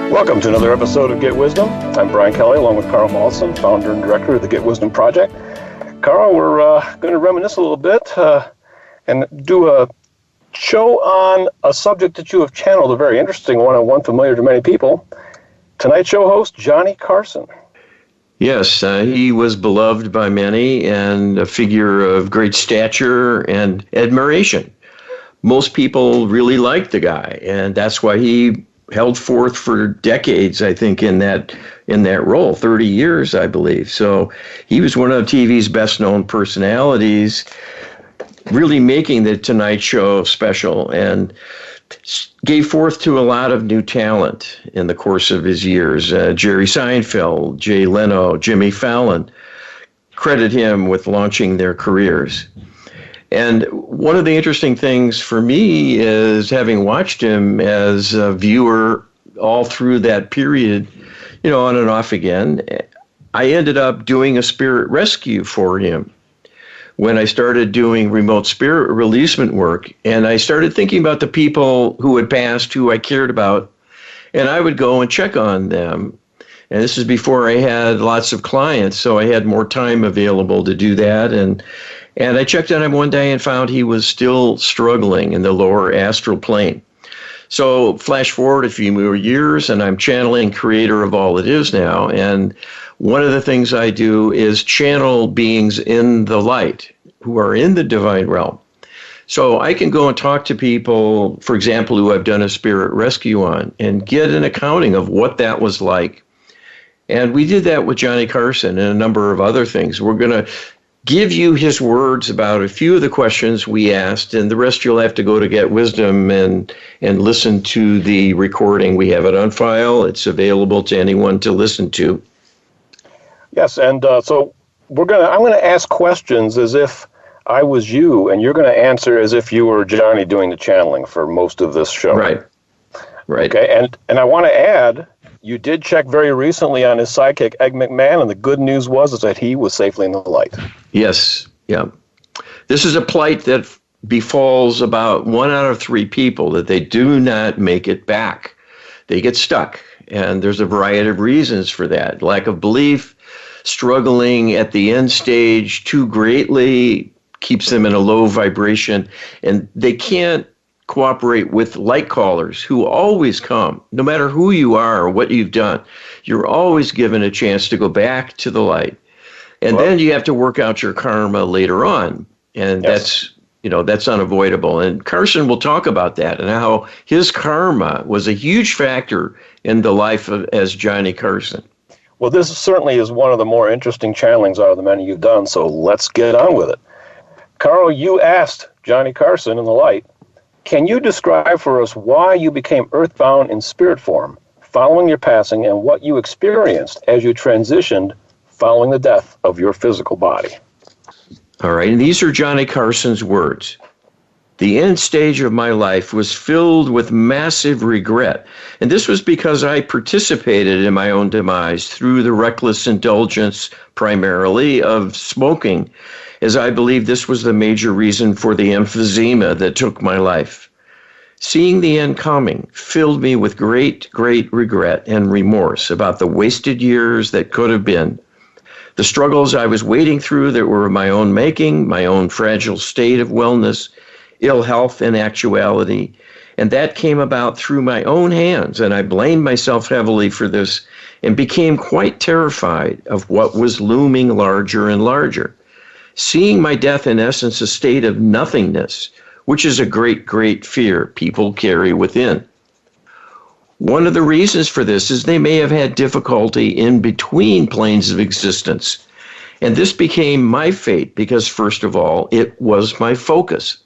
Welcome to another episode of Get Wisdom. I'm Brian Kelly, along with Carl Mollison, founder and director of the Get Wisdom Project. Carl, we're going to reminisce a little bit and do a show on a subject that you have channeled, a very interesting one familiar to many people. Tonight's show host, Johnny Carson. Yes, he was beloved by many and a figure of great stature and admiration. Most people really liked the guy, and that's why he held forth for decades, I think, in that role, 30 years, I believe. So he was one of TV's best-known personalities, really making the Tonight Show special, and gave forth to a lot of new talent in the course of his years. Jerry Seinfeld, Jay Leno, Jimmy Fallon credit him with launching their careers. And one of the interesting things for me is, having watched him as a viewer all through that period, on and off again, I ended up doing a spirit rescue for him when I started doing remote spirit releasement work. And I started thinking about the people who had passed, who I cared about, and I would go and check on them. And this is before I had lots of clients, so I had more time available to do that. And I checked on him one day and found he was still struggling in the lower astral plane. So flash forward a few more years, and I'm channeling creator of all it is now. And one of the things I do is channel beings in the light who are in the divine realm. So I can go and talk to people, for example, who I've done a spirit rescue on, and get an accounting of what that was like. And we did that with Johnny Carson and a number of other things. We're going to give you his words about a few of the questions we asked, and the rest you'll have to go to Get Wisdom and listen to the recording. We have it on file. It's available to anyone to listen to. Yes, and so I'm going to ask questions as if I was you, and you're going to answer as if you were Johnny doing the channeling for most of this show. Right. Okay, and I want to add, you did check very recently on his sidekick, Egg McMahon, and the good news was that he was safely in the light. Yes, yeah. This is a plight that befalls about 1 out of 3 people, that they do not make it back. They get stuck, and there's a variety of reasons for that. Lack of belief, struggling at the end stage too greatly keeps them in a low vibration, and they can't cooperate with light callers who always come, no matter who you are or what you've done. You're always given a chance to go back to the light. And then you have to work out your karma later on. And that's unavoidable. And Carson will talk about that and how his karma was a huge factor in the life as Johnny Carson. Well, this certainly is one of the more interesting channelings out of the many you've done, so let's get on with it. Carl, you asked Johnny Carson in the light, can you describe for us why you became earthbound in spirit form following your passing, and what you experienced as you transitioned following the death of your physical body? All right, and these are Johnny Carson's words. The end stage of my life was filled with massive regret, and this was because I participated in my own demise through the reckless indulgence, primarily, of smoking, as I believe this was the major reason for the emphysema that took my life. Seeing the end coming filled me with great, great regret and remorse about the wasted years that could have been, the struggles I was wading through that were of my own making, my own fragile state of wellness, ill health and actuality, and that came about through my own hands, and I blamed myself heavily for this and became quite terrified of what was looming larger and larger. Seeing my death in essence a state of nothingness, which is a great, great fear people carry within. One of the reasons for this is they may have had difficulty in between planes of existence. And this became my fate because, first of all, it was my focus.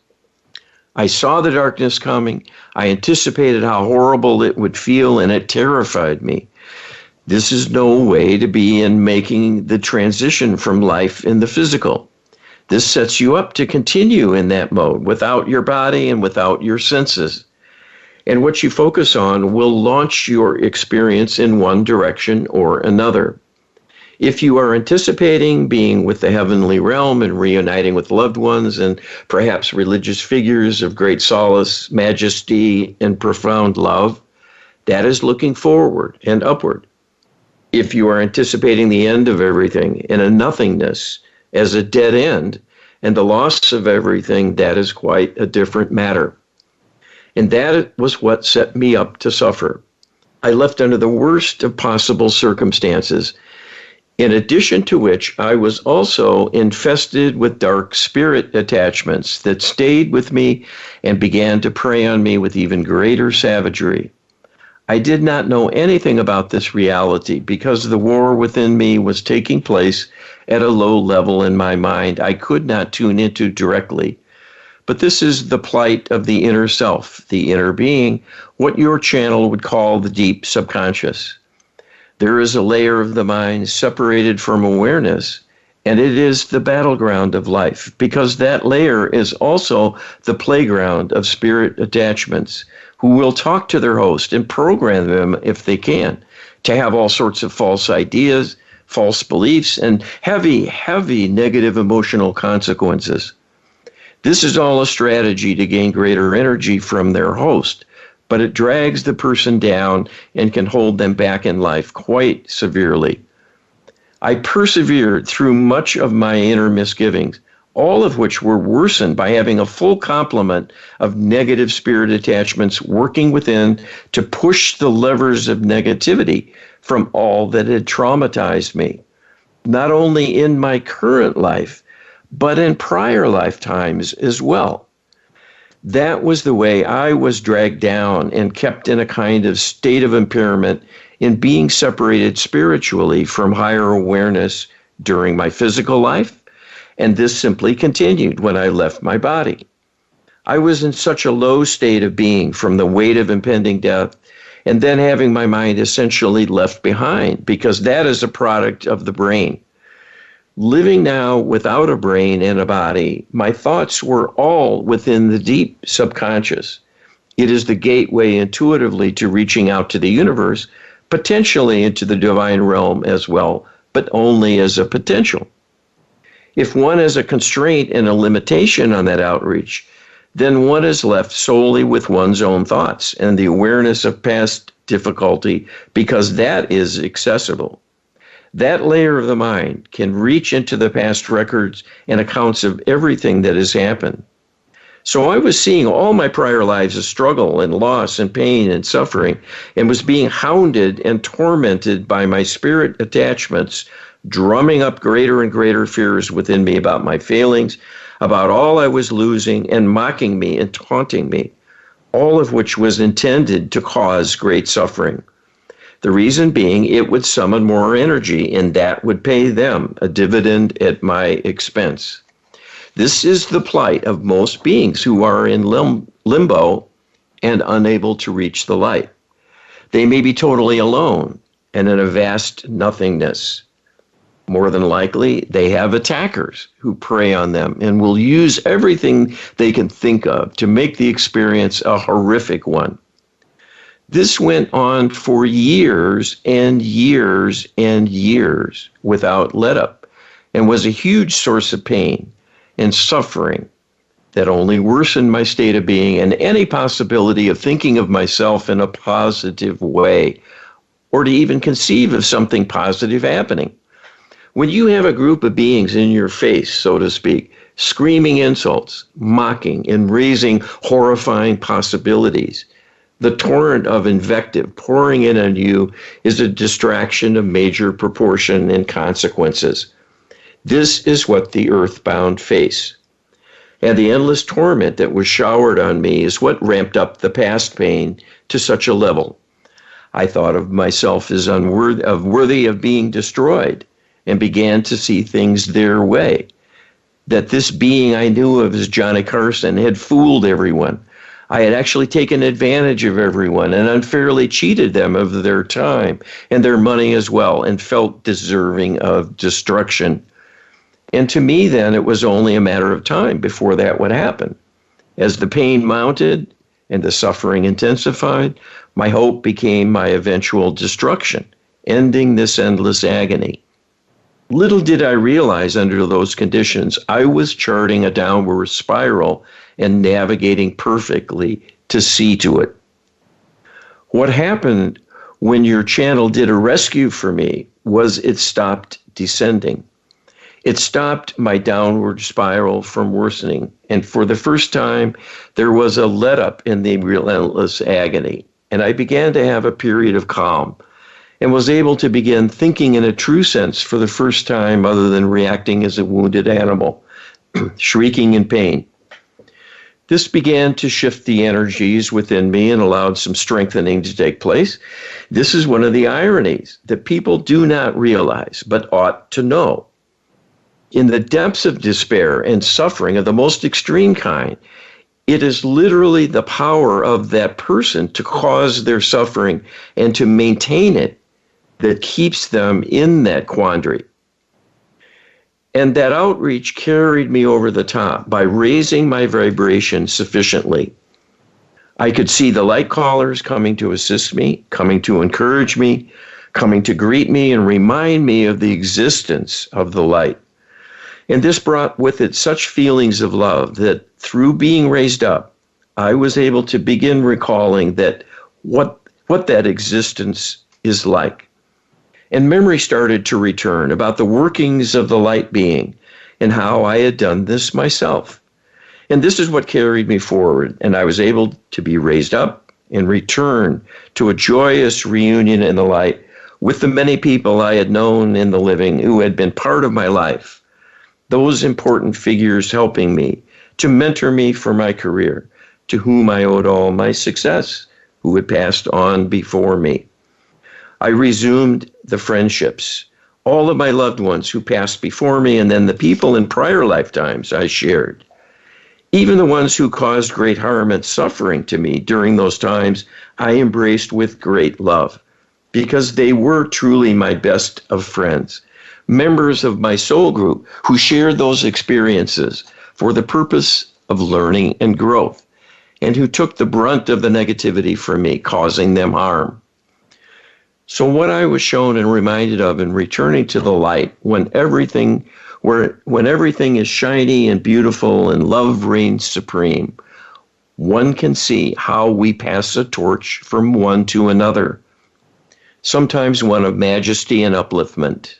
I saw the darkness coming. I anticipated how horrible it would feel, and it terrified me. This is no way to be in making the transition from life in the physical. This sets you up to continue in that mode without your body and without your senses. And what you focus on will launch your experience in one direction or another. If you are anticipating being with the heavenly realm and reuniting with loved ones and perhaps religious figures of great solace, majesty, and profound love, That is looking forward and upward. If you are anticipating the end of everything in a nothingness as a dead end and the loss of everything, that is quite a different matter. And that was what set me up to suffer. I left under the worst of possible circumstances, in addition to which I was also infested with dark spirit attachments that stayed with me and began to prey on me with even greater savagery. I did not know anything about this reality because the war within me was taking place at a low level in my mind I could not tune into directly. But this is the plight of the inner self, the inner being, what your channel would call the deep subconscious. There is a layer of the mind separated from awareness, and it is the battleground of life, because that layer is also the playground of spirit attachments, who will talk to their host and program them, if they can, to have all sorts of false ideas, false beliefs, and heavy, heavy negative emotional consequences. This is all a strategy to gain greater energy from their host, but it drags the person down and can hold them back in life quite severely. I persevered through much of my inner misgivings, all of which were worsened by having a full complement of negative spirit attachments working within to push the levers of negativity from all that had traumatized me, not only in my current life, but in prior lifetimes as well. That was the way I was dragged down and kept in a kind of state of impairment in being separated spiritually from higher awareness during my physical life, and this simply continued when I left my body. I was in such a low state of being from the weight of impending death, and then having my mind essentially left behind, because that is a product of the brain. Living now without a brain and a body, my thoughts were all within the deep subconscious. It is the gateway intuitively to reaching out to the universe, potentially into the divine realm as well, but only as a potential. If one has a constraint and a limitation on that outreach, then one is left solely with one's own thoughts and the awareness of past difficulty, because that is accessible. That layer of the mind can reach into the past records and accounts of everything that has happened. So I was seeing all my prior lives of struggle and loss and pain and suffering, and was being hounded and tormented by my spirit attachments, drumming up greater and greater fears within me about my failings, about all I was losing, and mocking me and taunting me, all of which was intended to cause great suffering. The reason being, it would summon more energy, and that would pay them a dividend at my expense. This is the plight of most beings who are in limbo and unable to reach the light. They may be totally alone and in a vast nothingness. More than likely, they have attackers who prey on them and will use everything they can think of to make the experience a horrific one. This went on for years and years and years without let-up, and was a huge source of pain and suffering that only worsened my state of being and any possibility of thinking of myself in a positive way, or to even conceive of something positive happening. When you have a group of beings in your face, so to speak, screaming insults, mocking, and raising horrifying possibilities, the torrent of invective pouring in on you is a distraction of major proportion and consequences. This is what the earthbound face. And the endless torment that was showered on me is what ramped up the past pain to such a level. I thought of myself as worthy of being destroyed, and began to see things their way. That this being I knew of as Johnny Carson had fooled everyone. I had actually taken advantage of everyone and unfairly cheated them of their time and their money as well, and felt deserving of destruction. And to me then, it was only a matter of time before that would happen. As the pain mounted and the suffering intensified, my hope became my eventual destruction, ending this endless agony. Little did I realize under those conditions, I was charting a downward spiral and navigating perfectly to see to it. What happened when your channel did a rescue for me was it stopped descending. It stopped my downward spiral from worsening. And for the first time, there was a let up in the relentless agony. And I began to have a period of calm and was able to begin thinking in a true sense for the first time other than reacting as a wounded animal, shrieking in pain. This began to shift the energies within me and allowed some strengthening to take place. This is one of the ironies that people do not realize, but ought to know. In the depths of despair and suffering of the most extreme kind, it is literally the power of that person to cause their suffering and to maintain it that keeps them in that quandary. And that outreach carried me over the top by raising my vibration sufficiently. I could see the light callers coming to assist me, coming to encourage me, coming to greet me and remind me of the existence of the light. And this brought with it such feelings of love that through being raised up, I was able to begin recalling that what that existence is like. And memory started to return about the workings of the light being and how I had done this myself. And this is what carried me forward, and I was able to be raised up and return to a joyous reunion in the light with the many people I had known in the living who had been part of my life. Those important figures helping me, to mentor me for my career, to whom I owed all my success, who had passed on before me. I resumed the friendships, all of my loved ones who passed before me, and then the people in prior lifetimes I shared. Even the ones who caused great harm and suffering to me during those times, I embraced with great love, because they were truly my best of friends, members of my soul group who shared those experiences for the purpose of learning and growth, and who took the brunt of the negativity from me, causing them harm. So what I was shown and reminded of in returning to the light, when everything is shiny and beautiful and love reigns supreme, one can see how we pass a torch from one to another. Sometimes one of majesty and upliftment,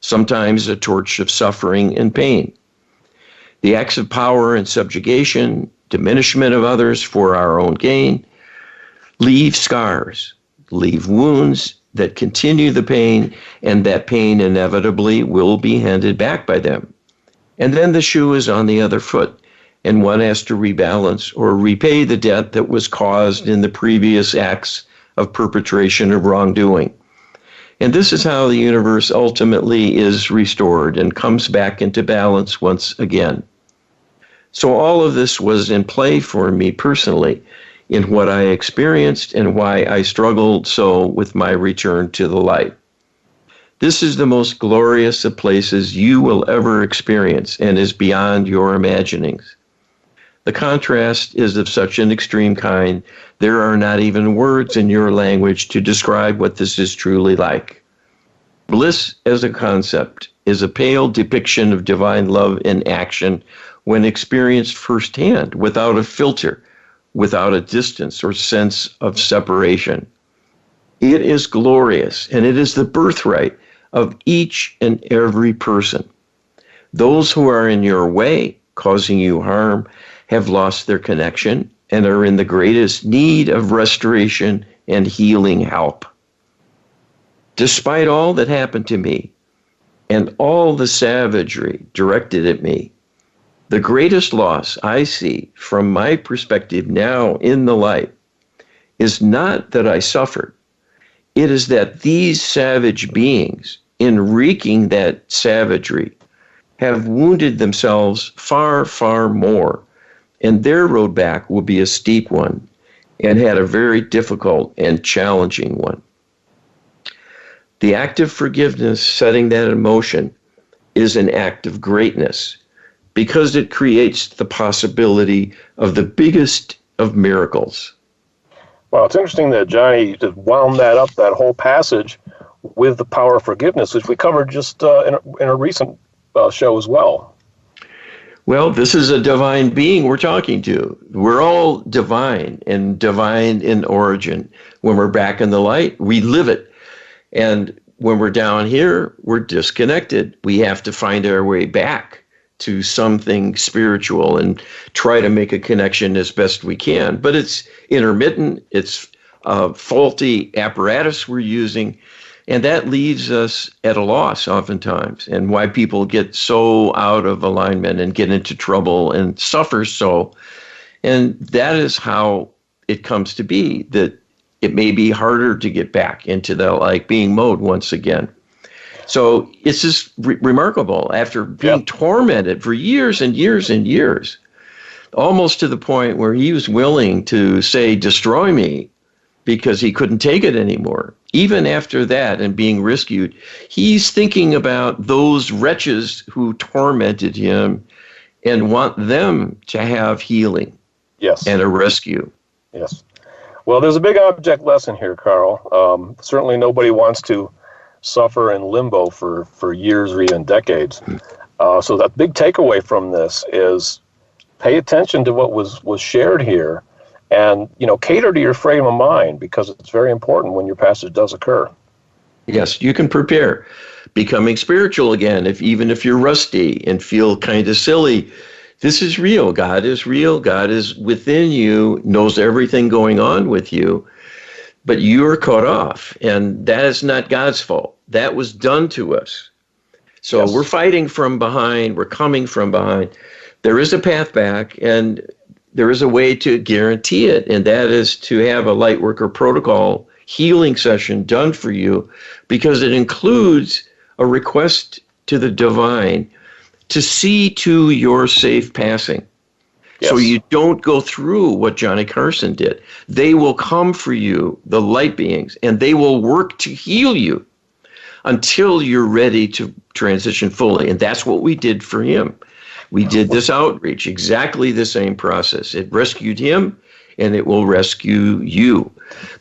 sometimes a torch of suffering and pain. The acts of power and subjugation, diminishment of others for our own gain, leave scars, leave wounds that continue the pain, and that pain inevitably will be handed back by them. And then the shoe is on the other foot, and one has to rebalance or repay the debt that was caused in the previous acts of perpetration of wrongdoing. And this is how the universe ultimately is restored and comes back into balance once again. So all of this was in play for me personally in what I experienced and why I struggled so with my return to the light. This is the most glorious of places you will ever experience and is beyond your imaginings. The contrast is of such an extreme kind, there are not even words in your language to describe what this is truly like. Bliss as a concept is a pale depiction of divine love in action when experienced firsthand, without a filter, without a distance or sense of separation. It is glorious, and it is the birthright of each and every person. Those who are in your way, causing you harm, have lost their connection and are in the greatest need of restoration and healing help. Despite all that happened to me and all the savagery directed at me, the greatest loss I see from my perspective now in the light is not that I suffered. It is that these savage beings, in wreaking that savagery, have wounded themselves far, far more, and their road back will be a steep one and had a very difficult and challenging one. The act of forgiveness, setting that in motion, is an act of greatness, because it creates the possibility of the biggest of miracles. Well, it's interesting that Johnny just wound that up, that whole passage, with the power of forgiveness, which we covered just in a recent show as well. Well, this is a divine being we're talking to. We're all divine and divine in origin. When we're back in the light, we live it. And when we're down here, we're disconnected. We have to find our way back to something spiritual and try to make a connection as best we can. But it's intermittent. It's faulty apparatus we're using. And that leaves us at a loss oftentimes, and why people get so out of alignment and get into trouble and suffer so. And that is how it comes to be, that it may be harder to get back into the like being mode once again. So it's just remarkable. After being tormented for years and years and years, almost to the point where he was willing to say, destroy me, because he couldn't take it anymore. Even after that and being rescued, he's thinking about those wretches who tormented him and want them to have healing and a rescue. Yes. Well, there's a big object lesson here, Carl. Certainly nobody wants to suffer in limbo for years or even decades. So that big takeaway from this is pay attention to what was shared here. And, cater to your frame of mind, because it's very important when your passage does occur. Yes, you can prepare. Becoming spiritual again, even if you're rusty and feel kind of silly. This is real. God is real. God is within you, knows everything going on with you. But you are caught off, and that is not God's fault. That was done to us. So we're fighting from behind. We're coming from behind. There is a path back, and there is a way to guarantee it, and that is to have a Lightworker protocol healing session done for you, because it includes a request to the divine to see to your safe passing. Yes. So you don't go through what Johnny Carson did. They will come for you, the light beings, and they will work to heal you until you're ready to transition fully. And that's what we did for him. We did this outreach, exactly the same process. It rescued him, and it will rescue you.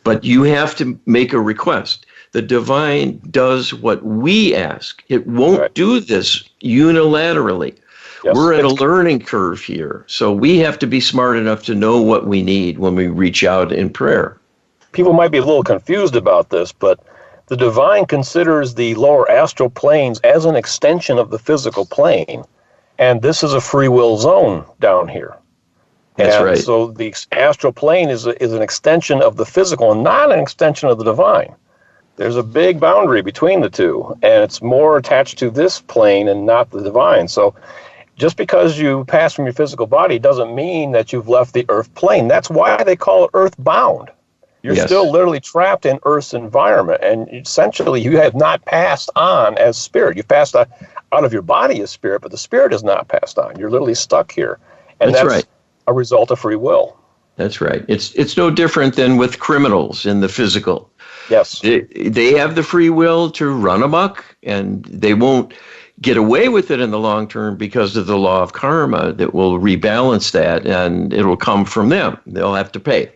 But you have to make a request. The divine does what we ask. It won't do this unilaterally. Yes. We're at a learning curve here, so we have to be smart enough to know what we need when we reach out in prayer. People might be a little confused about this, but the divine considers the lower astral planes as an extension of the physical plane. And this is a free will zone down here. That's right. So the astral plane is an extension of the physical and not an extension of the divine. There's a big boundary between the two, and it's more attached to this plane and not the divine. So just because you pass from your physical body doesn't mean that you've left the earth plane. That's why they call it earthbound. You're still literally trapped in Earth's environment, and essentially you have not passed on as spirit. You've passed out of your body as spirit, but the spirit is not passed on. You're literally stuck here, and that's a result of free will. That's right. It's no different than with criminals in the physical. Yes. They have the free will to run amok, and they won't get away with it in the long term because of the law of karma that will rebalance that, and it will come from them. They'll have to pay.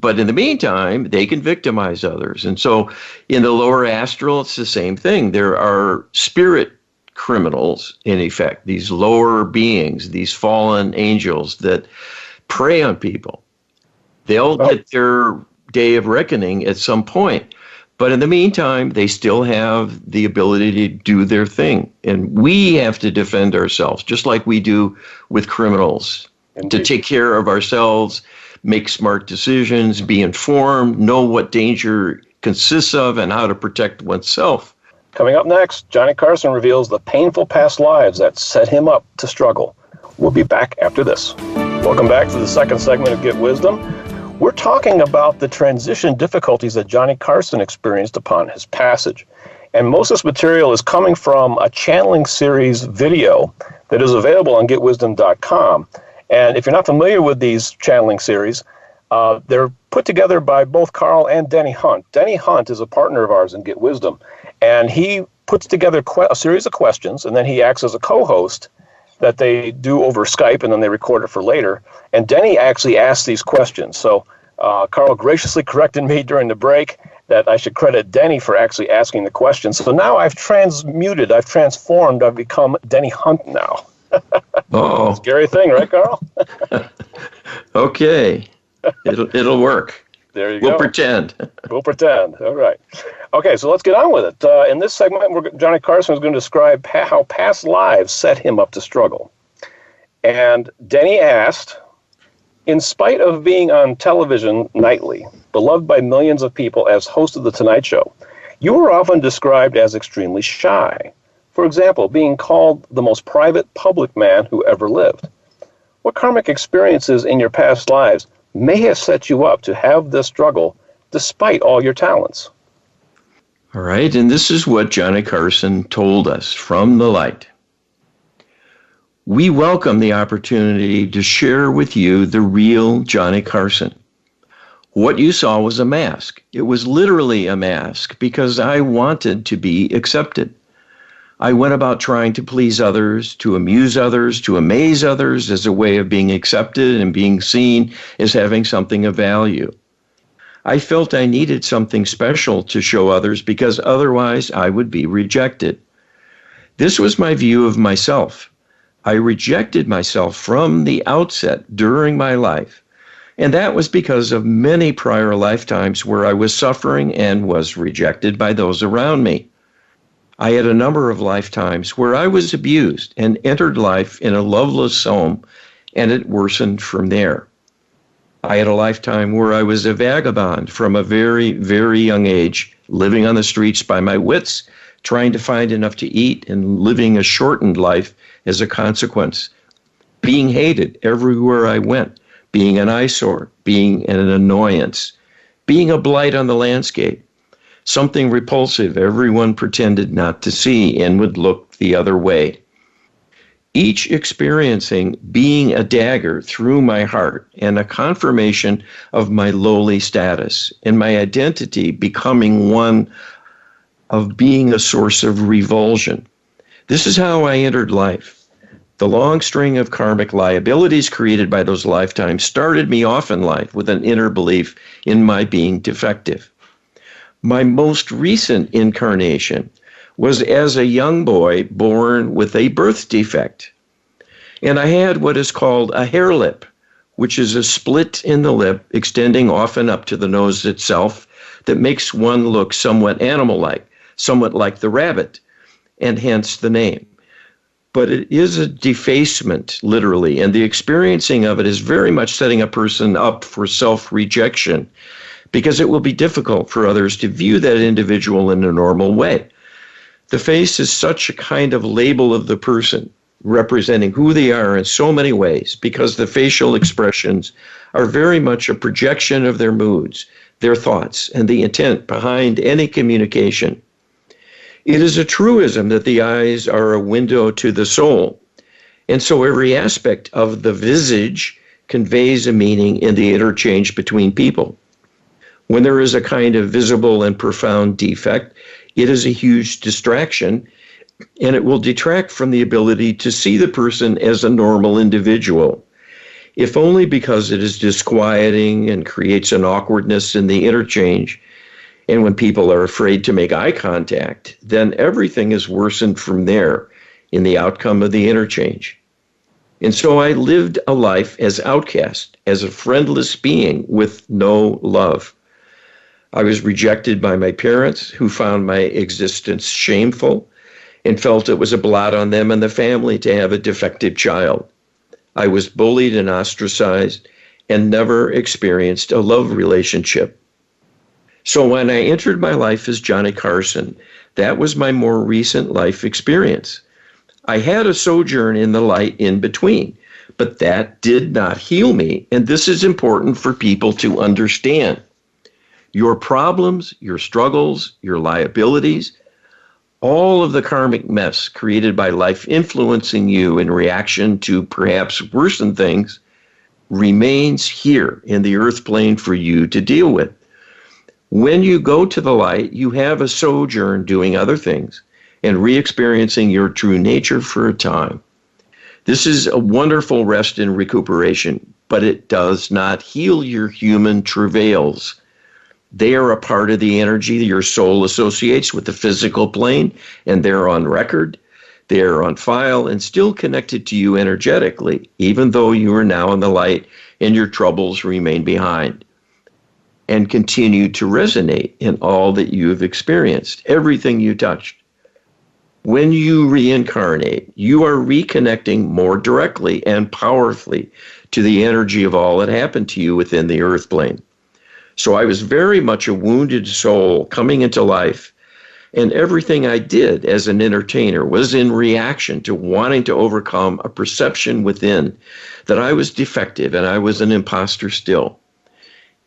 But in the meantime, they can victimize others. And so in the lower astral, it's the same thing. There are spirit criminals, in effect, these lower beings, these fallen angels that prey on people. They'll get their day of reckoning at some point. But in the meantime, they still have the ability to do their thing. And we have to defend ourselves, just like we do with criminals. Indeed. To take care of ourselves, make smart decisions, be informed, know what danger consists of, and how to protect oneself. Coming up next, Johnny Carson reveals the painful past lives that set him up to struggle. We'll be back after this. Welcome back to the second segment of Get Wisdom. We're talking about the transition difficulties that Johnny Carson experienced upon his passage. And most of this material is coming from a channeling series video that is available on getwisdom.com. And if you're not familiar with these channeling series, they're put together by both Carl and Denny Hunt. Denny Hunt is a partner of ours in Get Wisdom, and he puts together a series of questions, and then he acts as a co-host that they do over Skype, and then they record it for later. And Denny actually asks these questions. So Carl graciously corrected me during the break that I should credit Denny for actually asking the questions. So now I've transformed, I've become Denny Hunt now. Oh, scary thing, right, Carl? Okay, it'll work. There you We'll go. pretend. We'll pretend. All right. Okay, so let's get on with it. In this segment, Johnny Carson is going to describe how past lives set him up to struggle. And Denny asked, in spite of being on television nightly, beloved by millions of people as host of The Tonight Show, you were often described as extremely shy. For example, being called the most private public man who ever lived. What karmic experiences in your past lives may have set you up to have this struggle despite all your talents? All right, and this is what Johnny Carson told us from the light. We welcome the opportunity to share with you the real Johnny Carson. What you saw was a mask. It was literally a mask because I wanted to be accepted. I went about trying to please others, to amuse others, to amaze others as a way of being accepted and being seen as having something of value. I felt I needed something special to show others because otherwise I would be rejected. This was my view of myself. I rejected myself from the outset during my life, and that was because of many prior lifetimes where I was suffering and was rejected by those around me. I had a number of lifetimes where I was abused and entered life in a loveless home, and it worsened from there. I had a lifetime where I was a vagabond from a very, very young age, living on the streets by my wits, trying to find enough to eat and living a shortened life as a consequence. Being hated everywhere I went, being an eyesore, being an annoyance, being a blight on the landscape, something repulsive everyone pretended not to see and would look the other way. Each experiencing being a dagger through my heart and a confirmation of my lowly status and my identity becoming one of being a source of revulsion. This is how I entered life. The long string of karmic liabilities created by those lifetimes started me off in life with an inner belief in my being defective. My most recent incarnation was as a young boy born with a birth defect. And I had what is called a hair lip, which is a split in the lip extending often up to the nose itself that makes one look somewhat animal-like, somewhat like the rabbit, and hence the name. But it is a defacement, literally, and the experiencing of it is very much setting a person up for self-rejection, because it will be difficult for others to view that individual in a normal way. The face is such a kind of label of the person, representing who they are in so many ways, because the facial expressions are very much a projection of their moods, their thoughts, and the intent behind any communication. It is a truism that the eyes are a window to the soul, and so every aspect of the visage conveys a meaning in the interchange between people. When there is a kind of visible and profound defect, it is a huge distraction, and it will detract from the ability to see the person as a normal individual, if only because it is disquieting and creates an awkwardness in the interchange. And when people are afraid to make eye contact, then everything is worsened from there in the outcome of the interchange. And so I lived a life as outcast, as a friendless being with no love. I was rejected by my parents, who found my existence shameful and felt it was a blot on them and the family to have a defective child. I was bullied and ostracized and never experienced a love relationship. So when I entered my life as Johnny Carson, that was my more recent life experience. I had a sojourn in the light in between, but that did not heal me, and this is important for people to understand. Your problems, your struggles, your liabilities, all of the karmic mess created by life influencing you in reaction to perhaps worsened things remains here in the earth plane for you to deal with. When you go to the light, you have a sojourn doing other things and re-experiencing your true nature for a time. This is a wonderful rest and recuperation, but it does not heal your human travails. They are a part of the energy that your soul associates with the physical plane, and they're on record, they're on file, and still connected to you energetically, even though you are now in the light and your troubles remain behind. and continue to resonate in all that you've experienced, everything you touched. When you reincarnate, you are reconnecting more directly and powerfully to the energy of all that happened to you within the earth plane. So I was very much a wounded soul coming into life, and everything I did as an entertainer was in reaction to wanting to overcome a perception within that I was defective and I was an imposter still.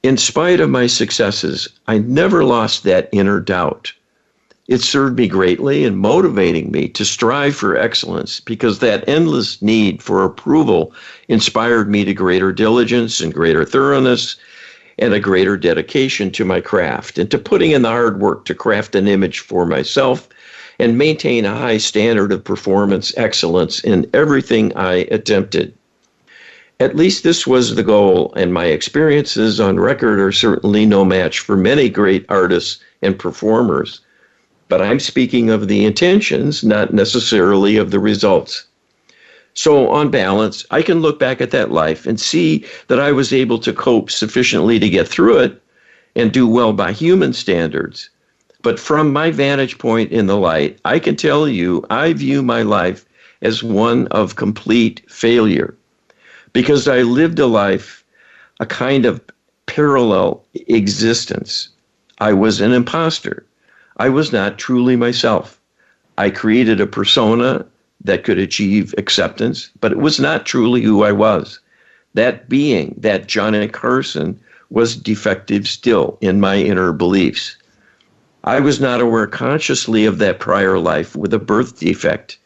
In spite of my successes, I never lost that inner doubt. It served me greatly in motivating me to strive for excellence, because that endless need for approval inspired me to greater diligence and greater thoroughness and a greater dedication to my craft and to putting in the hard work to craft an image for myself and maintain a high standard of performance excellence in everything I attempted. At least this was the goal, and my experiences on record are certainly no match for many great artists and performers. But I'm speaking of the intentions, not necessarily of the results. So on balance, I can look back at that life and see that I was able to cope sufficiently to get through it and do well by human standards. But from my vantage point in the light, I can tell you I view my life as one of complete failure, because I lived a life, a kind of parallel existence. I was an imposter. I was not truly myself. I created a persona that could achieve acceptance, but it was not truly who I was. That being, that Johnny Carson, was defective still in my inner beliefs. I was not aware consciously of that prior life with a birth defect,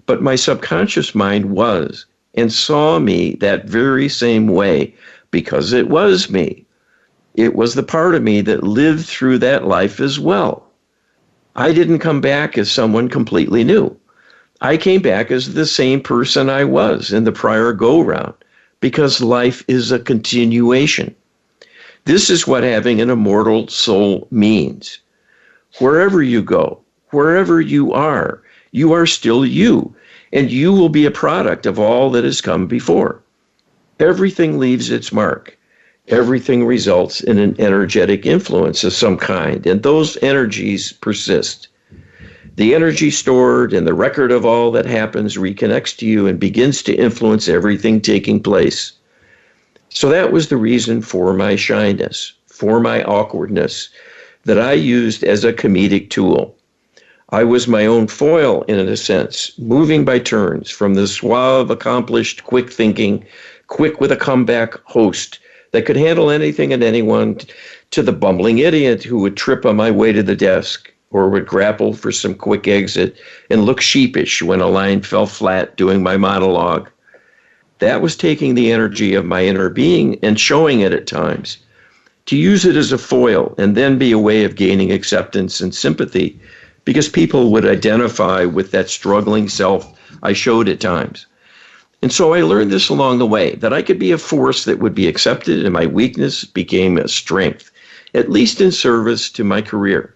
but my subconscious mind was and saw me that very same way because it was me. It was the part of me that lived through that life as well. I didn't come back as someone completely new. I came back as the same person I was in the prior go-round, because life is a continuation. This is what having an immortal soul means. Wherever you go, wherever you are still you, and you will be a product of all that has come before. Everything leaves its mark. Everything results in an energetic influence of some kind, and those energies persist. The energy stored in the record of all that happens reconnects to you and begins to influence everything taking place. So that was the reason for my shyness, for my awkwardness, that I used as a comedic tool. I was my own foil in a sense, moving by turns from the suave, accomplished, quick-thinking, quick with a comeback host that could handle anything and anyone, to the bumbling idiot who would trip on my way to the desk, or would grapple for some quick exit and look sheepish when a line fell flat doing my monologue. That was taking the energy of my inner being and showing it at times, to use it as a foil and then be a way of gaining acceptance and sympathy, because people would identify with that struggling self I showed at times. And so I learned this along the way, that I could be a force that would be accepted, and my weakness became a strength, at least in service to my career.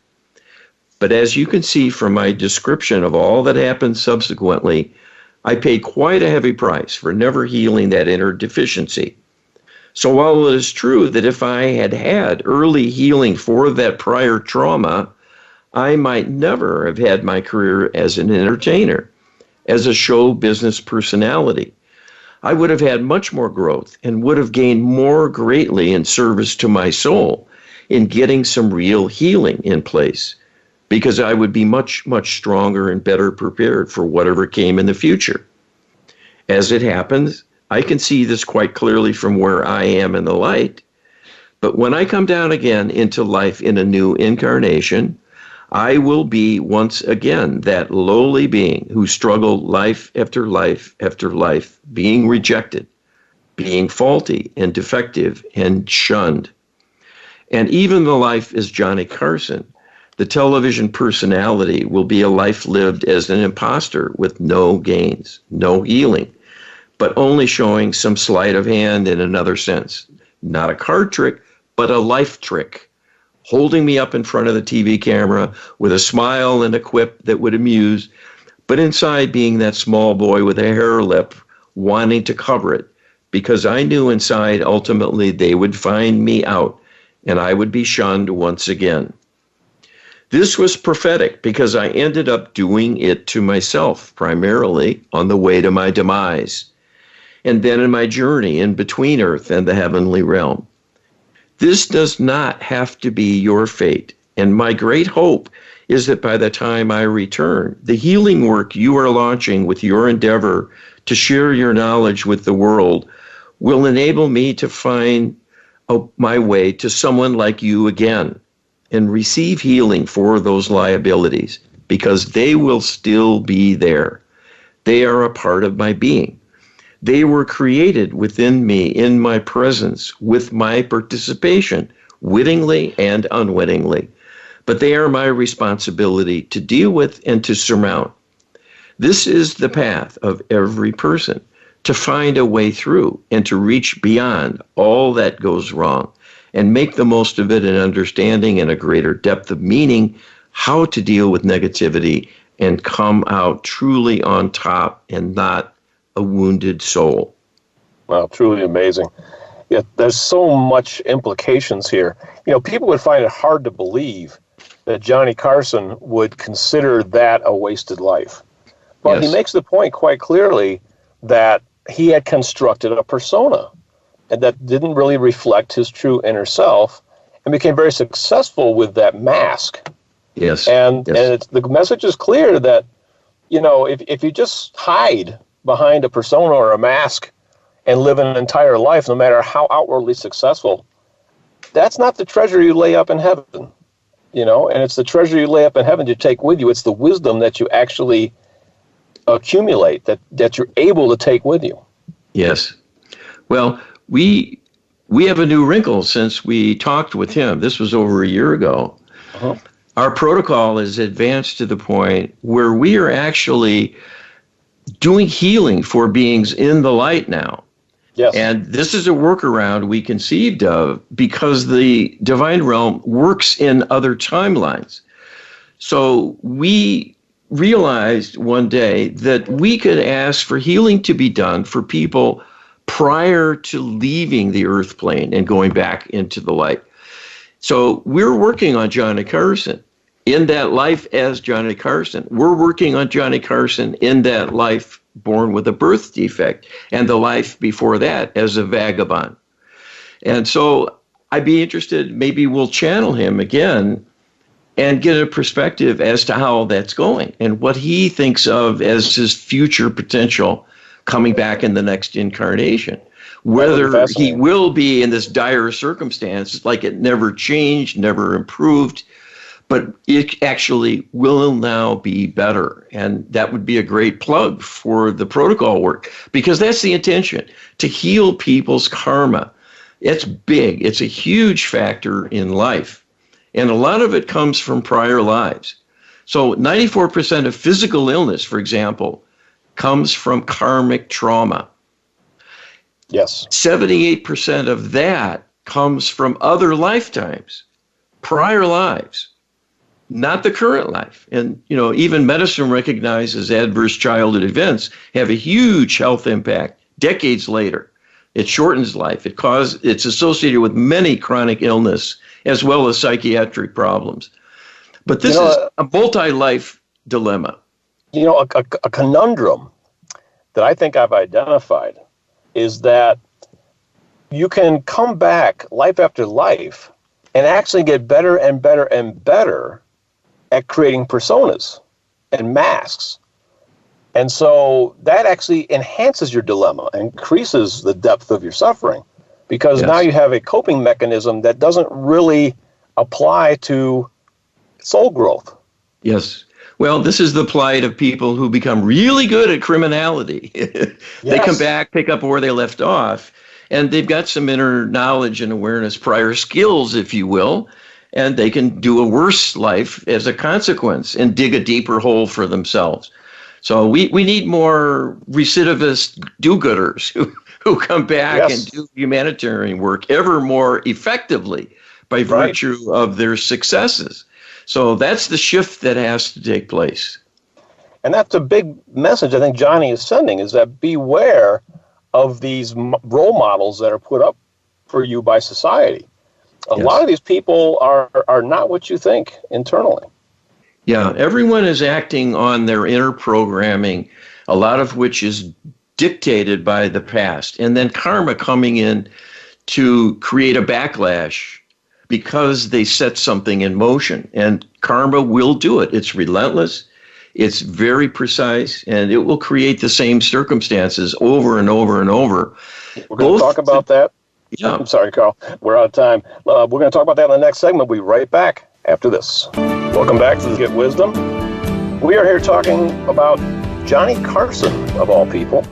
But as you can see from my description of all that happened subsequently, I paid quite a heavy price for never healing that inner deficiency. So while it is true that if I had had early healing for that prior trauma, I might never have had my career as an entertainer, as a show business personality. I would have had much more growth and would have gained more greatly in service to my soul in getting some real healing in place, because I would be much, much stronger and better prepared for whatever came in the future. As it happens, I can see this quite clearly from where I am in the light. But when I come down again into life in a new incarnation, I will be once again that lowly being who struggled life after life after life, being rejected, being faulty and defective and shunned. And even the life as Johnny Carson, the television personality, will be a life lived as an imposter with no gains, no healing, but only showing some sleight of hand in another sense. Not a card trick, but a life trick. Holding me up in front of the TV camera with a smile and a quip that would amuse, but inside being that small boy with a hair lip, wanting to cover it, because I knew inside ultimately they would find me out and I would be shunned once again. This was prophetic because I ended up doing it to myself, primarily on the way to my demise, and then in my journey in between earth and the heavenly realm. This does not have to be your fate, and my great hope is that by the time I return, the healing work you are launching with your endeavor to share your knowledge with the world will enable me to find my way to someone like you again and receive healing for those liabilities, because they will still be there. They are a part of my being. They were created within me, in my presence, with my participation, wittingly and unwittingly. But they are my responsibility to deal with and to surmount. This is the path of every person, to find a way through and to reach beyond all that goes wrong and make the most of it in understanding and a greater depth of meaning how to deal with negativity and come out truly on top and not a wounded soul. Wow, truly amazing. Yeah, there's so much implications here. You know, people would find it hard to believe that Johnny Carson would consider that a wasted life. But Yes. He makes the point quite clearly that he had constructed a persona and that didn't really reflect his true inner self, and became very successful with that mask. Yes. And Yes. the message is clear that, you know, if you just hide behind a persona or a mask and live an entire life, no matter how outwardly successful, that's not the treasure you lay up in heaven, you know, and it's the treasure you lay up in heaven you take with you. It's the wisdom that you actually accumulate, that you're able to take with you. Yes. Well, we have a new wrinkle since we talked with him. This was over a year ago. Uh-huh. Our protocol is advanced to the point where we are actually doing healing for beings in the light now. Yes. And this is a workaround we conceived of because the divine realm works in other timelines. So we realized one day that we could ask for healing to be done for people prior to leaving the earth plane and going back into the light. So we're working on Johnny Carson in that life as Johnny Carson. We're working on Johnny Carson in that life born with a birth defect and the life before that as a vagabond. And so I'd be interested, maybe we'll channel him again and get a perspective as to how that's going and what he thinks of as his future potential coming back in the next incarnation. Whether he will be in this dire circumstance, like it never changed, never improved, but it actually will now be better. And that would be a great plug for the protocol work, because that's the intention, to heal people's karma. It's big. It's a huge factor in life. And a lot of it comes from prior lives. So 94% of physical illness, for example, comes from karmic trauma. Yes. 78% of that comes from other lifetimes, prior lives, not the current life. And, you know, even medicine recognizes adverse childhood events have a huge health impact decades later. It shortens life. It's associated with many chronic illness as well as psychiatric problems. But this is a multi-life dilemma. You know, a conundrum that I think I've identified is that you can come back life after life and actually get better and better and better at creating personas and masks. And so that actually enhances your dilemma, increases the depth of your suffering, because now you have a coping mechanism that doesn't really apply to soul growth. Yes. Well, this is the plight of people who become really good at criminality. They come back, pick up where they left off, and they've got some inner knowledge and awareness, prior skills, if you will, and they can do a worse life as a consequence and dig a deeper hole for themselves. So we need more recidivist do-gooders who come back and do humanitarian work ever more effectively by virtue of their successes. So that's the shift that has to take place. And that's a big message I think Johnny is sending, is that beware of these role models that are put up for you by society. A lot of these people are not what you think internally. Yeah, everyone is acting on their inner programming, a lot of which is dictated by the past, and then karma coming in to create a backlash because they set something in motion. And karma will do it. It's relentless, it's very precise, and it will create the same circumstances over and over and over. We're going to talk about that. Yeah. I'm sorry, Carl. We're out of time. We're going to talk about that in the next segment. We'll be right back after this. Welcome back to Get Wisdom. We are here talking about Johnny Carson, of all people.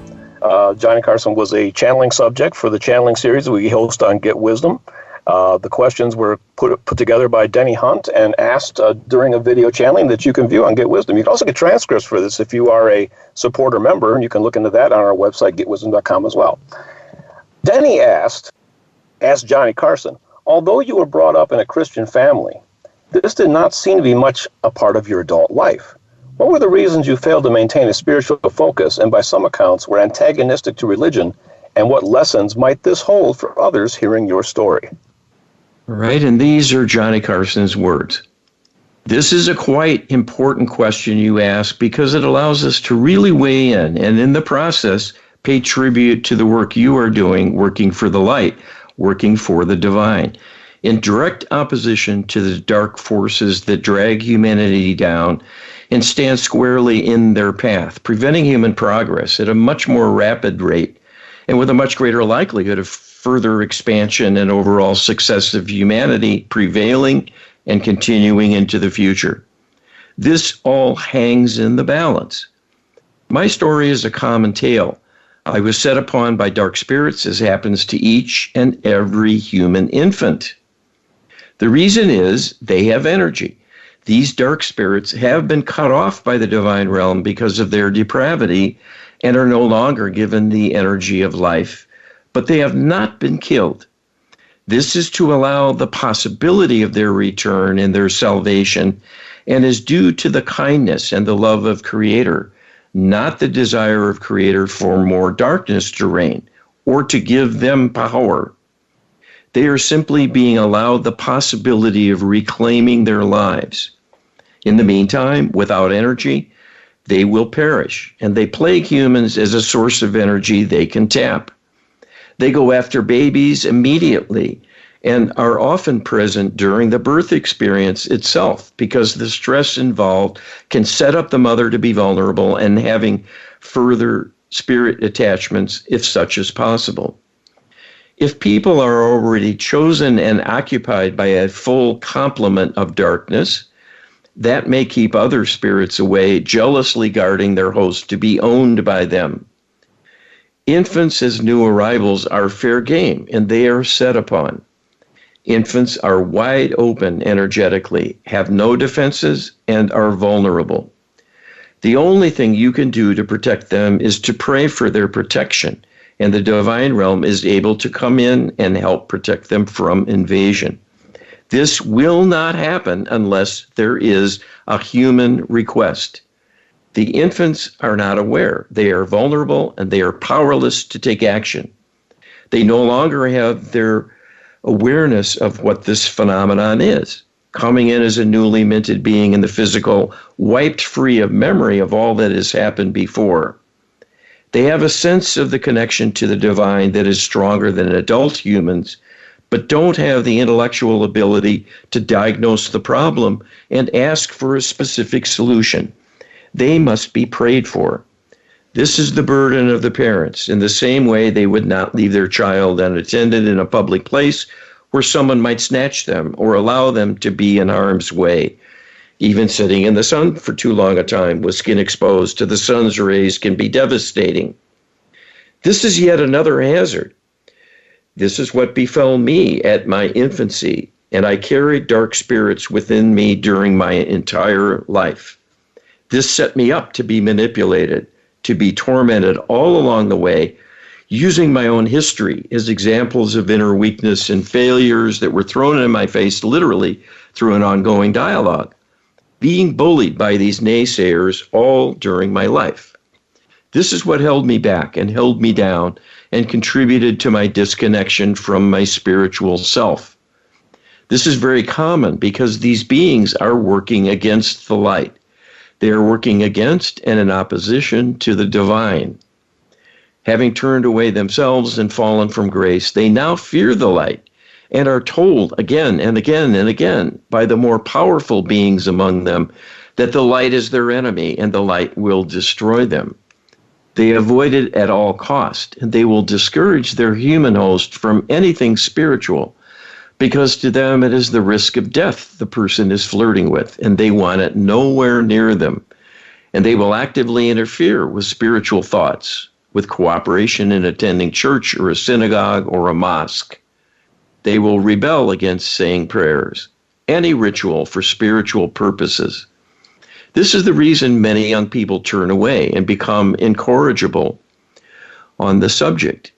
Johnny Carson was a channeling subject for the channeling series we host on Get Wisdom. The questions were put together by Denny Hunt and asked during a video channeling that you can view on Get Wisdom. You can also get transcripts for this if you are a supporter member, and you can look into that on our website, getwisdom.com, as well. Denny asked Johnny Carson, although you were brought up in a Christian family, this did not seem to be much a part of your adult life. What were the reasons you failed to maintain a spiritual focus and by some accounts were antagonistic to religion, and what lessons might this hold for others hearing your story? Right, and these are Johnny Carson's words. This is a quite important question you ask because it allows us to really weigh in and in the process pay tribute to the work you are doing, working for the light, working for the divine, in direct opposition to the dark forces that drag humanity down and stand squarely in their path, preventing human progress at a much more rapid rate and with a much greater likelihood of further expansion and overall success of humanity prevailing and continuing into the future. This all hangs in the balance. My story is a common tale. I was set upon by dark spirits, as happens to each and every human infant. The reason is they have energy. These dark spirits have been cut off by the divine realm because of their depravity and are no longer given the energy of life, but they have not been killed. This is to allow the possibility of their return and their salvation, and is due to the kindness and the love of Creator, not the desire of Creator for more darkness to reign or to give them power. They are simply being allowed the possibility of reclaiming their lives. In the meantime, without energy, they will perish, and they plague humans as a source of energy they can tap. They go after babies immediately and are often present during the birth experience itself because the stress involved can set up the mother to be vulnerable and having further spirit attachments if such is possible. If people are already chosen and occupied by a full complement of darkness, that may keep other spirits away, jealously guarding their host to be owned by them. Infants as new arrivals are fair game, and they are set upon. Infants are wide open energetically, have no defenses, and are vulnerable. The only thing you can do to protect them is to pray for their protection, and the divine realm is able to come in and help protect them from invasion. This will not happen unless there is a human request. The infants are not aware. They are vulnerable and they are powerless to take action. They no longer have their awareness of what this phenomenon is. Coming in as a newly minted being in the physical, wiped free of memory of all that has happened before. They have a sense of the connection to the divine that is stronger than adult humans, but don't have the intellectual ability to diagnose the problem and ask for a specific solution. They must be prayed for. This is the burden of the parents. In the same way, they would not leave their child unattended in a public place where someone might snatch them or allow them to be in harm's way. Even sitting in the sun for too long a time with skin exposed to the sun's rays can be devastating. This is yet another hazard. This is what befell me at my infancy, and I carried dark spirits within me during my entire life. This set me up to be manipulated, to be tormented all along the way, using my own history as examples of inner weakness and failures that were thrown in my face literally through an ongoing dialogue, being bullied by these naysayers all during my life. This is what held me back and held me down and contributed to my disconnection from my spiritual self. This is very common because these beings are working against the light. They are working against and in opposition to the divine. Having turned away themselves and fallen from grace, they now fear the light and are told again and again and again by the more powerful beings among them that the light is their enemy and the light will destroy them. They avoid it at all cost, and they will discourage their human host from anything spiritual, because to them it is the risk of death the person is flirting with, and they want it nowhere near them. And they will actively interfere with spiritual thoughts, with cooperation in attending church or a synagogue or a mosque. They will rebel against saying prayers, any ritual for spiritual purposes. This is the reason many young people turn away and become incorrigible on the subject.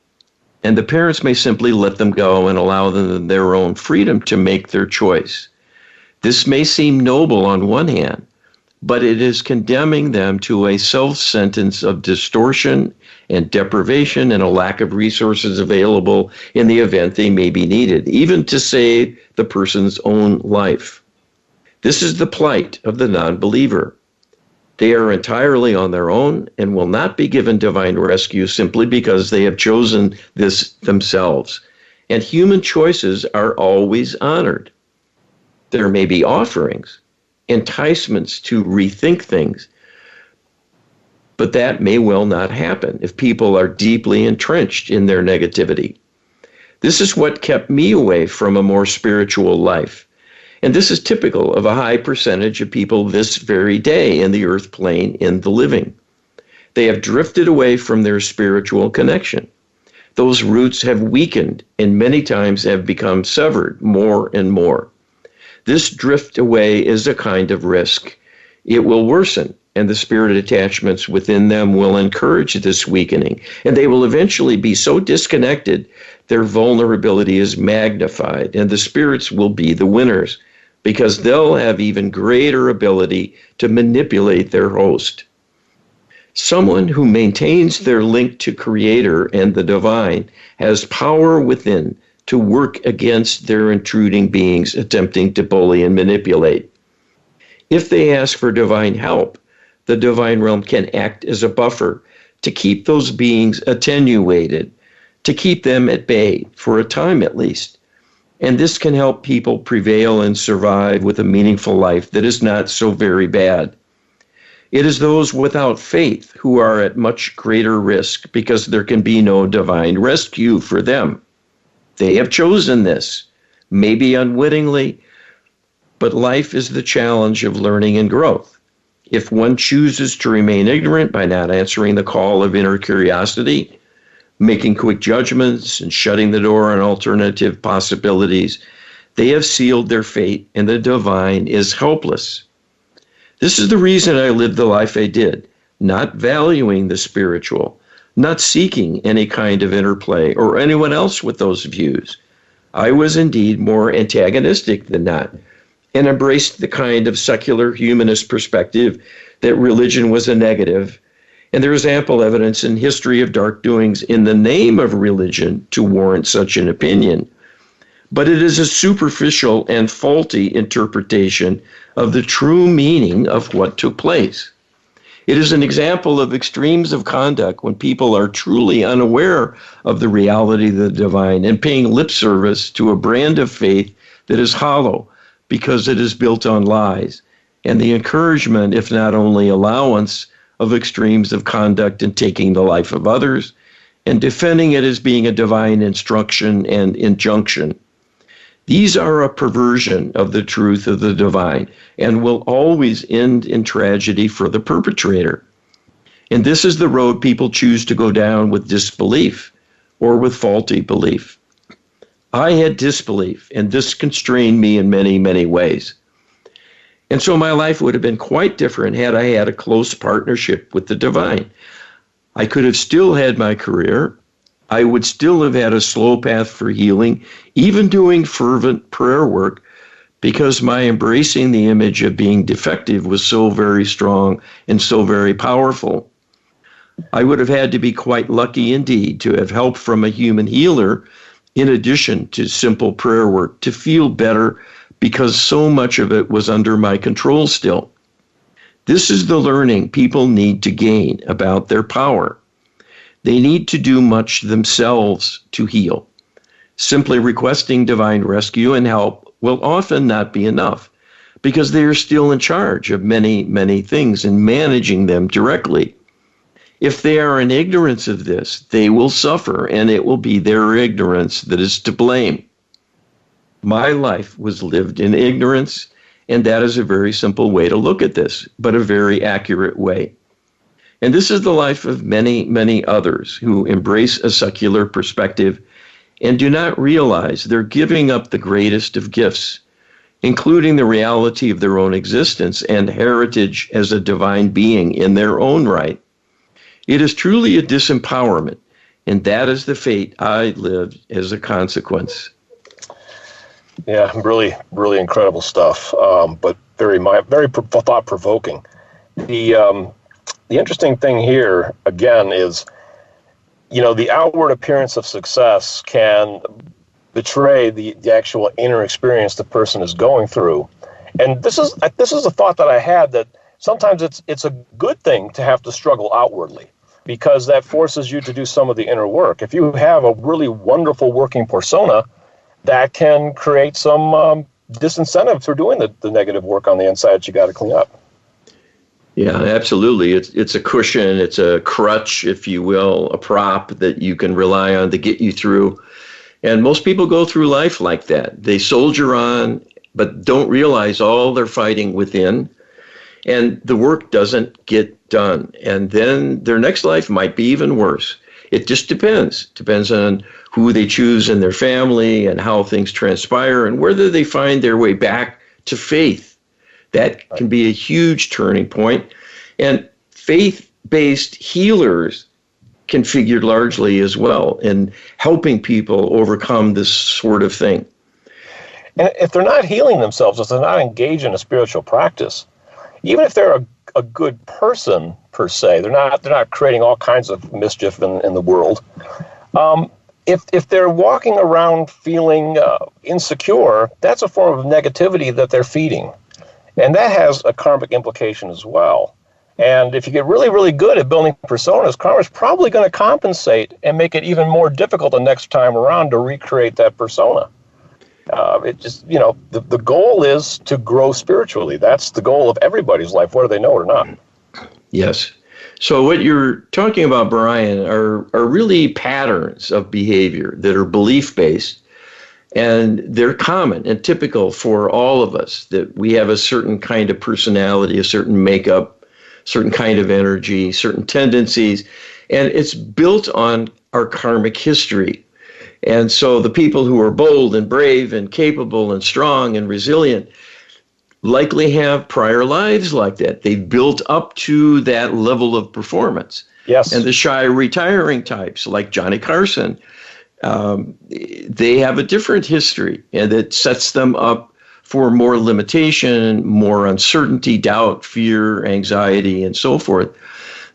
And the parents may simply let them go and allow them their own freedom to make their choice. This may seem noble on one hand, but it is condemning them to a self-sentence of distortion and deprivation and a lack of resources available in the event they may be needed, even to save the person's own life. This is the plight of the non-believer. They are entirely on their own and will not be given divine rescue simply because they have chosen this themselves. And human choices are always honored. There may be offerings, enticements to rethink things, but that may well not happen if people are deeply entrenched in their negativity. This is what kept me away from a more spiritual life. And this is typical of a high percentage of people this very day in the earth plane in the living. They have drifted away from their spiritual connection. Those roots have weakened and many times have become severed more and more. This drift away is a kind of risk. It will worsen, and the spirit attachments within them will encourage this weakening, and they will eventually be so disconnected their vulnerability is magnified, and the spirits will be the winners, because they'll have even greater ability to manipulate their host. Someone who maintains their link to Creator and the divine has power within to work against their intruding beings attempting to bully and manipulate. If they ask for divine help, the divine realm can act as a buffer to keep those beings attenuated, to keep them at bay, for a time at least. And this can help people prevail and survive with a meaningful life that is not so very bad. It is those without faith who are at much greater risk because there can be no divine rescue for them. They have chosen this, maybe unwittingly, but life is the challenge of learning and growth. If one chooses to remain ignorant by not answering the call of inner curiosity, making quick judgments and shutting the door on alternative possibilities, they have sealed their fate and the divine is helpless. This is the reason I lived the life I did, not valuing the spiritual, not seeking any kind of interplay or anyone else with those views. I was indeed more antagonistic than not, and embraced the kind of secular humanist perspective that religion was a negative, and there is ample evidence in history of dark doings in the name of religion to warrant such an opinion. But it is a superficial and faulty interpretation of the true meaning of what took place. It is an example of extremes of conduct when people are truly unaware of the reality of the divine and paying lip service to a brand of faith that is hollow because it is built on lies, and the encouragement, if not only allowance, of extremes of conduct in taking the life of others and defending it as being a divine instruction and injunction. These are a perversion of the truth of the divine and will always end in tragedy for the perpetrator. And this is the road people choose to go down with disbelief or with faulty belief. I had disbelief, and this constrained me in many, many ways. And so my life would have been quite different had I had a close partnership with the divine. I could have still had my career. I would still have had a slow path for healing, even doing fervent prayer work, because my embracing the image of being defective was so very strong and so very powerful. I would have had to be quite lucky indeed to have help from a human healer in addition to simple prayer work, to feel better because so much of it was under my control still. This is the learning people need to gain about their power. They need to do much themselves to heal. Simply requesting divine rescue and help will often not be enough because they are still in charge of many, many things and managing them directly. If they are in ignorance of this, they will suffer, and it will be their ignorance that is to blame. My life was lived in ignorance, and that is a very simple way to look at this, but a very accurate way. And this is the life of many, many others who embrace a secular perspective and do not realize they're giving up the greatest of gifts, including the reality of their own existence and heritage as a divine being in their own right. It is truly a disempowerment, and that is the fate I lived as a consequence. Yeah, really, really incredible stuff, but very thought-provoking. The interesting thing here, again, is, the outward appearance of success can betray the actual inner experience the person is going through. And this is a thought that I had, that sometimes it's a good thing to have to struggle outwardly, because that forces you to do some of the inner work. If you have a really wonderful working persona, that can create some disincentive for doing the negative work on the inside that you got to clean up. Yeah, absolutely. It's a cushion, it's a crutch, if you will, a prop that you can rely on to get you through. And most people go through life like that. They soldier on, but don't realize all they're fighting within. And the work doesn't get done. And then their next life might be even worse. It just depends. Depends on who they choose in their family and how things transpire and whether they find their way back to faith. That can be a huge turning point. And faith-based healers can figure largely as well in helping people overcome this sort of thing. And if they're not healing themselves, if they're not engaged in a spiritual practice, even if they're a good person per se, they're not creating all kinds of mischief in the world. If they're walking around feeling insecure, that's a form of negativity that they're feeding. And that has a karmic implication as well. And if you get really, really good at building personas, karma is probably going to compensate and make it even more difficult the next time around to recreate that persona. The goal is to grow spiritually. That's the goal of everybody's life, whether they know it or not. Yes. So what you're talking about, Brian, are really patterns of behavior that are belief-based, and they're common and typical for all of us, that we have a certain kind of personality, a certain makeup, certain kind of energy, certain tendencies, and it's built on our karmic history. And so the people who are bold and brave and capable and strong and resilient likely have prior lives like that. They've built up to that level of performance. Yes. And the shy retiring types like Johnny Carson, they have a different history, and it sets them up for more limitation, more uncertainty, doubt, fear, anxiety, and so forth.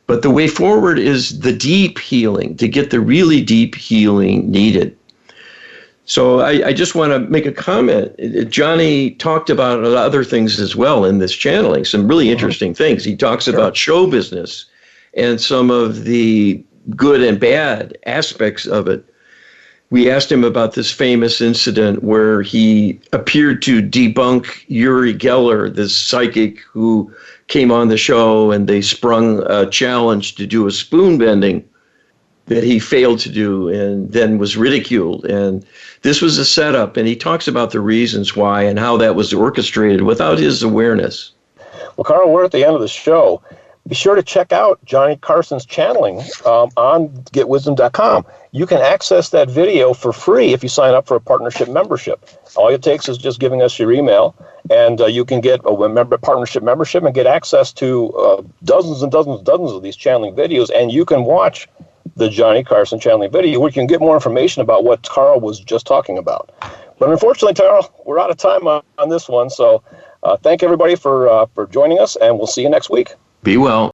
But the way forward is the deep healing, to get the really deep healing needed. So I just want to make a comment. Johnny talked about other things as well in this channeling, some really interesting things. He talks about show business and some of the good and bad aspects of it. We asked him about this famous incident where he appeared to debunk Uri Geller, this psychic who came on the show, and they sprung a challenge to do a spoon bending that he failed to do and then was ridiculed. And this was a setup, and he talks about the reasons why and how that was orchestrated without his awareness. Well, Carl, we're at the end of the show. Be sure to check out Johnny Carson's channeling on getwisdom.com. You can access that video for free if you sign up for a partnership membership. All it takes is just giving us your email, and you can get a partnership membership and get access to dozens and dozens and dozens of these channeling videos, and you can watch the Johnny Carson channeling video where you can get more information about what Carl was just talking about. But unfortunately, Carl, we're out of time on this one, so thank everybody for joining us, and we'll see you next week. Be well.